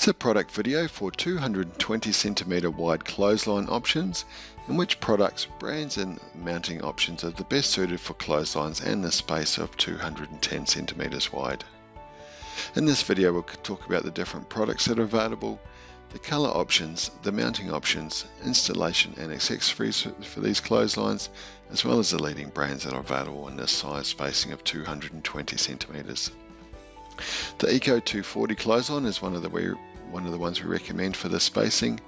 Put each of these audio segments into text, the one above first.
It's a product video for 220cm wide clothesline options, in which products, brands and mounting options are the best suited for clotheslines and the space of 210cm wide. In this video we'll talk about the different products that are available, the colour options, the mounting options, installation and accessories for these clotheslines, as well as the leading brands that are available in this size spacing of 220cm. The Eco 240 clothesline is one of the ones we recommend for this spacing.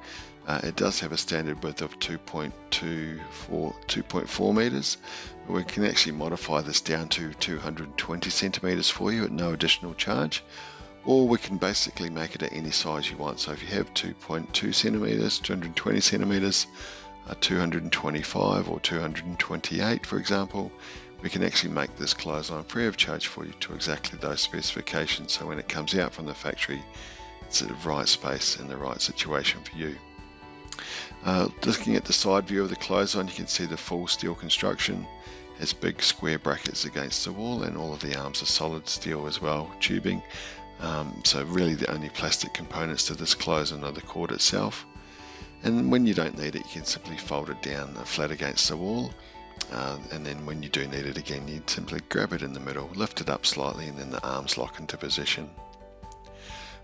It does have a standard width of 2.4 meters. We can actually modify this down to 220 centimeters for you at no additional charge, or we can basically make it at any size you want. So if you have 2.2 centimeters, 220 centimeters, 225 or 228 for example, we can actually make this clothesline free of charge for you to exactly those specifications, so when it comes out from the factory it's at the right space and the right situation for you. Looking at the side view of the clothesline, you can see the full steel construction has big square brackets against the wall, and all of the arms are solid steel as well, tubing. So really the only plastic components to this clothesline are the cord itself, and when you don't need it you can simply fold it down flat against the wall. And then when you do need it again, you simply grab it in the middle, lift it up slightly, and then the arms lock into position.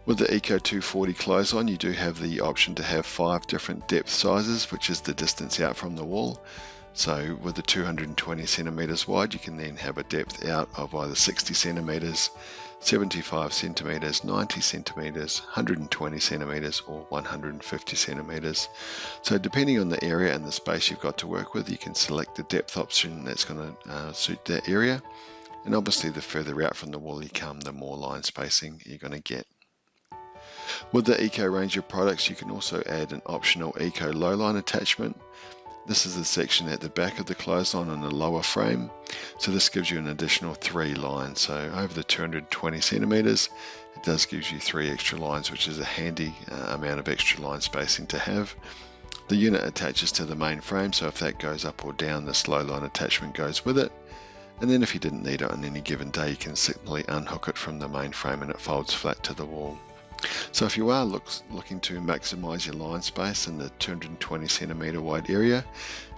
With the Eco 240 clothesline, you do have the option to have 5 different depth sizes, which is the distance out from the wall. So with the 220 centimeters wide, you can then have a depth out of either 60 centimeters, 75 centimeters, 90 centimeters, 120 centimeters, or 150 centimeters. So depending on the area and the space you've got to work with, you can select the depth option that's going to suit that area. And obviously the further out from the wall you come, the more line spacing you're going to get. With the Eco range of products, you can also add an optional Eco Lowline attachment. This is the section at the back of the clothesline on the lower frame, so this gives you an additional 3 lines. So over the 220 centimeters, it does give you 3 extra lines, which is a handy amount of extra line spacing to have. The unit attaches to the main frame, so if that goes up or down, this low line attachment goes with it. And then if you didn't need it on any given day, you can simply unhook it from the main frame and it folds flat to the wall. So if you are looking to maximize your line space in the 220 centimeter wide area,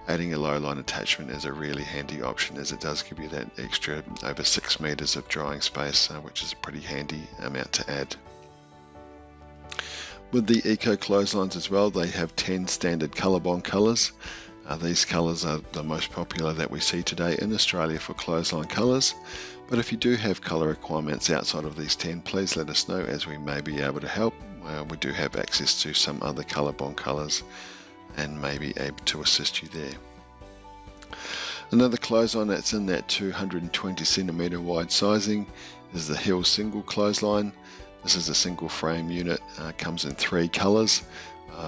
adding a low line attachment is a really handy option, as it does give you that extra over 6 meters of drying space, which is a pretty handy amount to add. With the Eco clotheslines as well, they have 10 standard ColourBond colours. These colours are the most popular that we see today in Australia for clothesline colours. But if you do have colour requirements outside of these 10, please let us know, as we may be able to help. We do have access to some other ColourBond colours and may be able to assist you there. Another clothesline that's in that 220 centimeter wide sizing is the Hills single clothesline. This is a single frame unit, comes in 3 colours,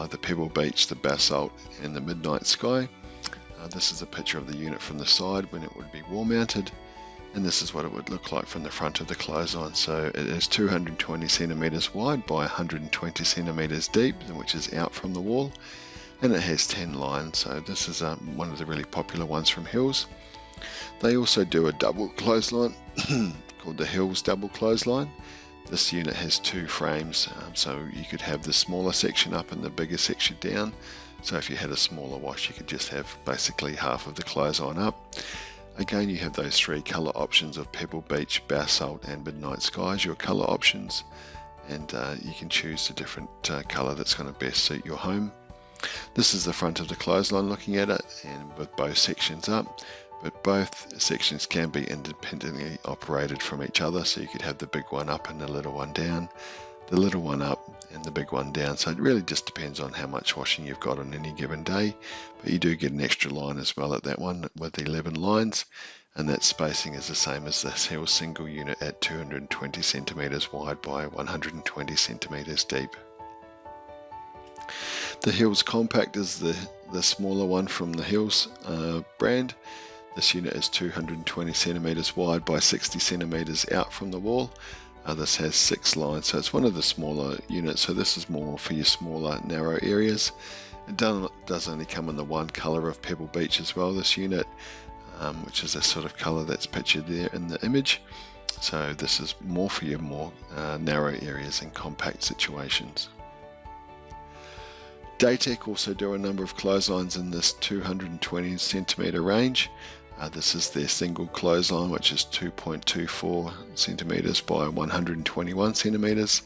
the Pebble Beach, the Basalt and the Midnight Sky. This is a picture of the unit from the side when it would be wall mounted, and this is what it would look like from the front of the clothesline. So it is 220 centimeters wide by 120 centimeters deep, which is out from the wall, and it has 10 lines. So this is one of the really popular ones from Hills. They also do a double clothesline called the Hills double clothesline. This unit has 2 frames, so you could have the smaller section up and the bigger section down. So if you had a smaller wash, you could just have basically half of the clothesline up. Again, you have those 3 colour options of Pebble Beach, Basalt and Midnight Sky as your colour options, and you can choose the different colour that's going to best suit your home. This is the front of the clothesline looking at it, and with both sections up, but both sections can be independently operated from each other, so you could have the big one up and the little one down, the little one up and the big one down. So it really just depends on how much washing you've got on any given day, but you do get an extra line as well at that one with 11 lines, and that spacing is the same as this Hills single unit at 220 centimeters wide by 120 centimeters deep. The Hills Compact is the smaller one from the Hills brand. This unit is 220 centimeters wide by 60 centimeters out from the wall. This has 6 lines, so it's one of the smaller units, so this is more for your smaller narrow areas. It does only come in the 1 colour of Pebble Beach as well, this unit, which is a sort of colour that's pictured there in the image. So this is more for your more narrow areas and compact situations. Datek also do a number of clotheslines in this 220 centimetre range. This is their single clothesline, which is 2.24 centimetres by 121 centimetres.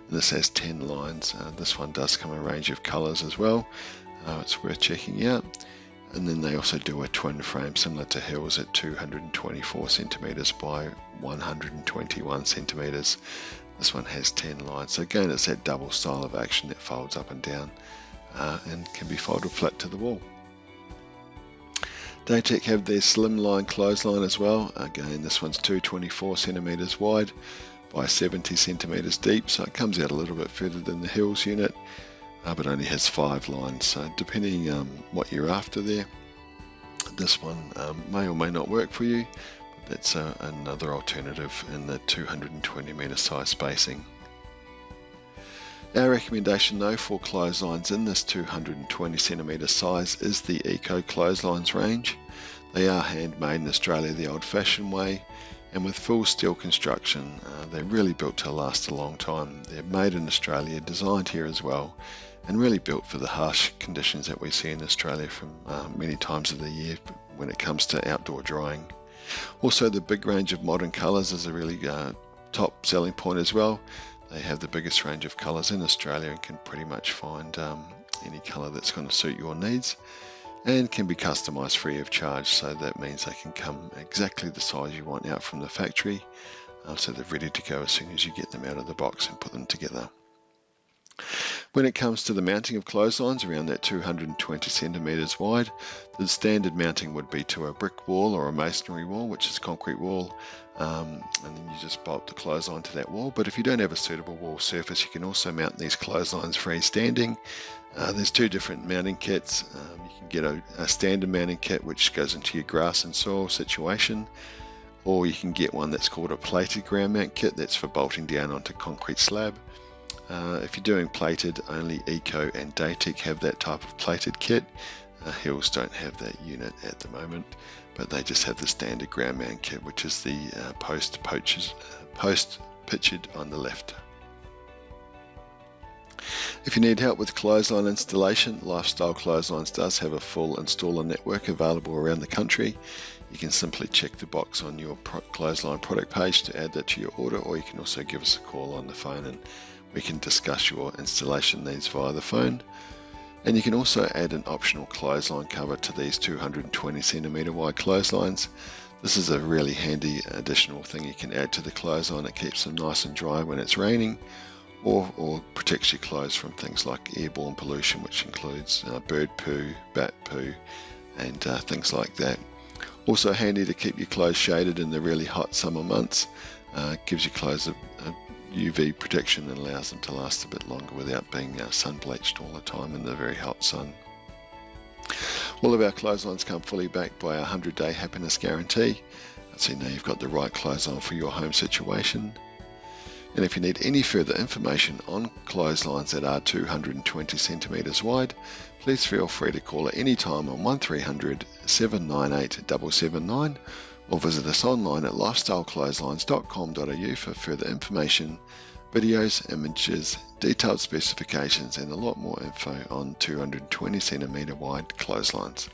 This has 10 lines. This one does come in a range of colours as well. It's worth checking out. And then they also do a twin frame similar to Hills at 224 centimetres by 121 centimetres. This one has 10 lines. So again, it's that double style of action that folds up and down and can be folded flat to the wall. Datek have their slimline clothesline as well. Again, this one's 224 centimetres wide by 70 centimetres deep, so it comes out a little bit further than the Hills unit, but only has 5 lines. So depending what you're after there, this one may or may not work for you, but that's another alternative in the 220 metre size spacing. Our recommendation though for clotheslines in this 220 centimetre size is the Eco Clotheslines range. They are handmade in Australia the old-fashioned way, and with full steel construction. They're really built to last a long time. They're made in Australia, designed here as well, and really built for the harsh conditions that we see in Australia from many times of the year when it comes to outdoor drying. Also, the big range of modern colours is a really top selling point as well. They have the biggest range of colours in Australia and can pretty much find any colour that's going to suit your needs, and can be customised free of charge. So that means they can come exactly the size you want out from the factory, so they're ready to go as soon as you get them out of the box and put them together. When it comes to the mounting of clotheslines around that 220 centimetres wide, the standard mounting would be to a brick wall or a masonry wall, which is concrete wall, and then you just bolt the clothesline to that wall. But if you don't have a suitable wall surface, you can also mount these clotheslines freestanding. There's 2 different mounting kits. You can get a standard mounting kit which goes into your grass and soil situation, or you can get one that's called a plated ground mount kit that's for bolting down onto concrete slab. If you're doing plated, only Eco and Datek have that type of plated kit. Hills don't have that unit at the moment, but they just have the standard ground mount kit, which is the post pictured on the left. If you need help with clothesline installation, Lifestyle Clotheslines does have a full installer network available around the country. You can simply check the box on your clothesline product page to add that to your order, or you can also give us a call on the phone and we can discuss your installation needs via the phone. And you can also add an optional clothesline cover to these 220 centimetre wide clotheslines. This is a really handy additional thing you can add to the clothesline. It keeps them nice and dry when it's raining, or protects your clothes from things like airborne pollution, which includes bird poo, bat poo, and things like that. Also handy to keep your clothes shaded in the really hot summer months. Gives your clothes a UV protection and allows them to last a bit longer without being sun bleached all the time in the very hot sun. All of our clotheslines come fully backed by a 100-day happiness guarantee, so now you've got the right clothesline for your home situation. And if you need any further information on clotheslines that are 220 centimetres wide, please feel free to call at any time on 1300 798 779, or visit us online at lifestyleclotheslines.com.au for further information, videos, images, detailed specifications, and a lot more info on 220 centimetre wide clotheslines.